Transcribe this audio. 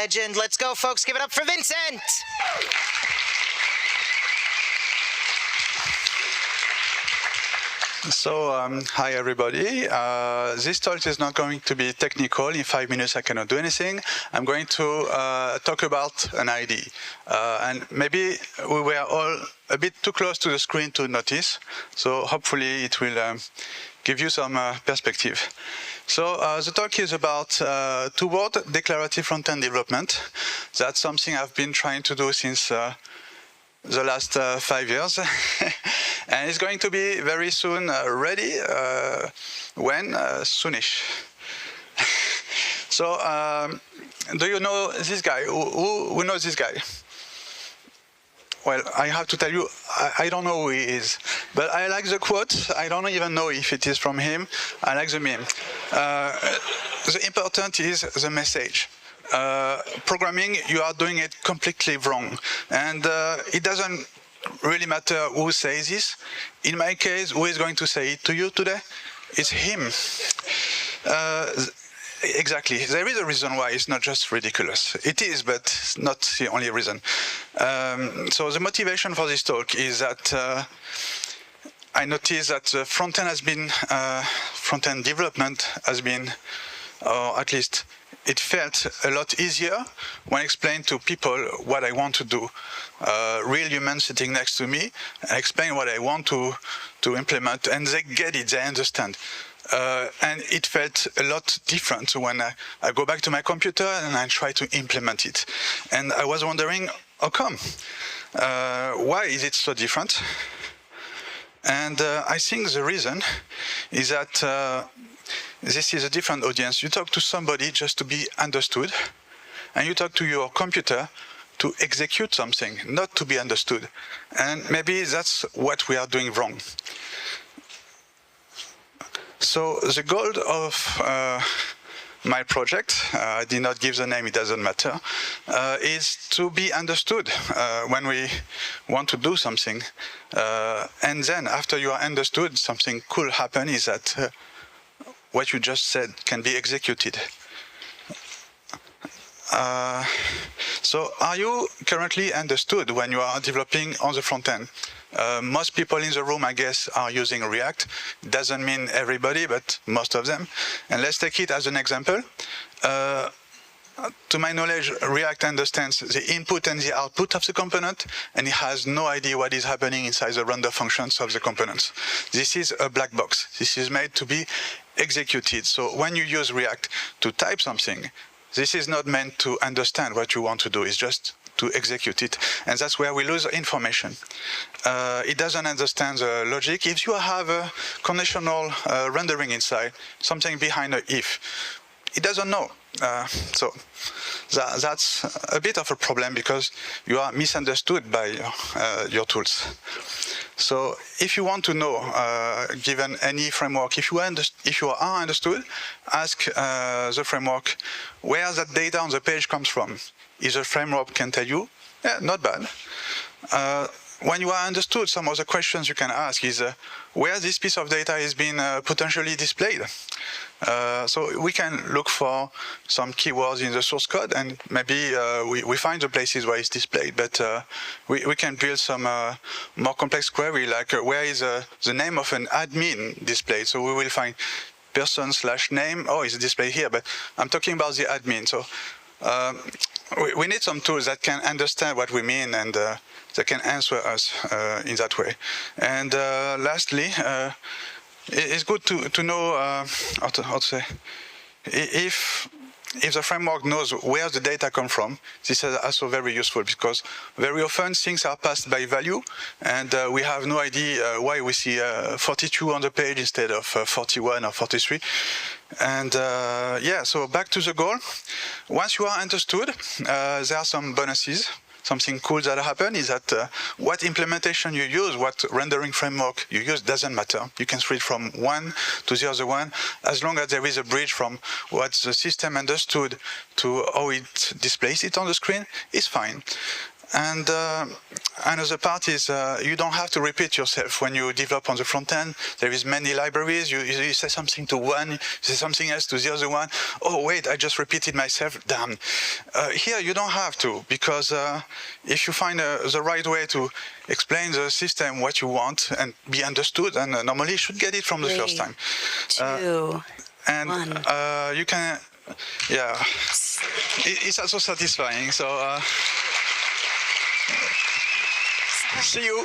legend. Let's go, folks. Give it up for Vincent. So, hi everybody. This talk is not going to be technical. In 5 minutes I cannot do anything. I'm going to talk about an ID. And maybe we were all a bit too close to the screen to notice. So hopefully it will give you some perspective. So the talk is about two-word declarative front-end development. That's something I've been trying to do since the last 5 years. And it's going to be very soon ready. When? Soonish. So, do you know this guy? Who knows this guy? Well, I have to tell you, I don't know who he is. But I like the quote. I don't even know if it is from him. I like the meme. The important is the message. Programming, you are doing it completely wrong. And it doesn't really matter who says this. In my case, who is going to say it to you today? It's him. Exactly. There is a reason why it's not just ridiculous. It is, but it's not the only reason. So the motivation for this talk is that I noticed that the front-end development has been, or at least it felt a lot easier when I explained to people what I want to do. Real humans sitting next to me, I explain what I want to implement, and they get it, they understand. And it felt a lot different when I go back to my computer and I try to implement it. And I was wondering, how come? Why is it so different? And I think the reason is that this is a different audience. You talk to somebody just to be understood, and you talk to your computer to execute something, not to be understood. And maybe that's what we are doing wrong. So the goal of my project, I did not give the name, it doesn't matter, is to be understood when we want to do something. And then after you are understood, something cool happen is that what you just said can be executed. So are you currently understood when you are developing on the front end? Most people in the room, I guess, are using React. Doesn't mean everybody, but most of them. And let's take it as an example. To my knowledge, React understands the input and the output of the component, and it has no idea what is happening inside the render functions of the components. This is a black box. This is made to be executed. So when you use React to type something, this is not meant to understand what you want to do. It's just to execute it. And that's where we lose information. It doesn't understand the logic. If you have a conditional rendering inside, something behind a if, it doesn't know. So that's a bit of a problem because you are misunderstood by your tools. So if you want to know, given any framework, if you are understood, ask the framework where that data on the page comes from. If the framework can tell you, yeah, not bad. When you are understood, some of the questions you can ask is where this piece of data is being potentially displayed. So we can look for some keywords in the source code, and maybe we find the places where it's displayed. But we can build some more complex query, like where is the name of an admin displayed. So we will find person/name. Oh, it's displayed here, but I'm talking about the admin. So we need some tools that can understand what we mean and that can answer us in that way. And lastly, it's good to know how to say, if the framework knows where the data come from, this is also very useful because very often things are passed by value, and we have no idea why we see 42 on the page instead of 41 or 43. And yeah, so back to the goal. Once you are understood, there are some bonuses. Something cool that happen is that what implementation you use, what rendering framework you use doesn't matter. You can switch from one to the other one as long as there is a bridge from what the system understood to how it displays it on the screen, is fine. And another part is you don't have to repeat yourself when you develop on the front end. There is many libraries. You say something to one, you say something else to the other one. Oh, wait, I just repeated myself. Damn. Here, you don't have to, because if you find the right way to explain the system what you want and be understood, and normally you should get it from the first time. 2, And 1. you can, yeah, it's also satisfying. So see you.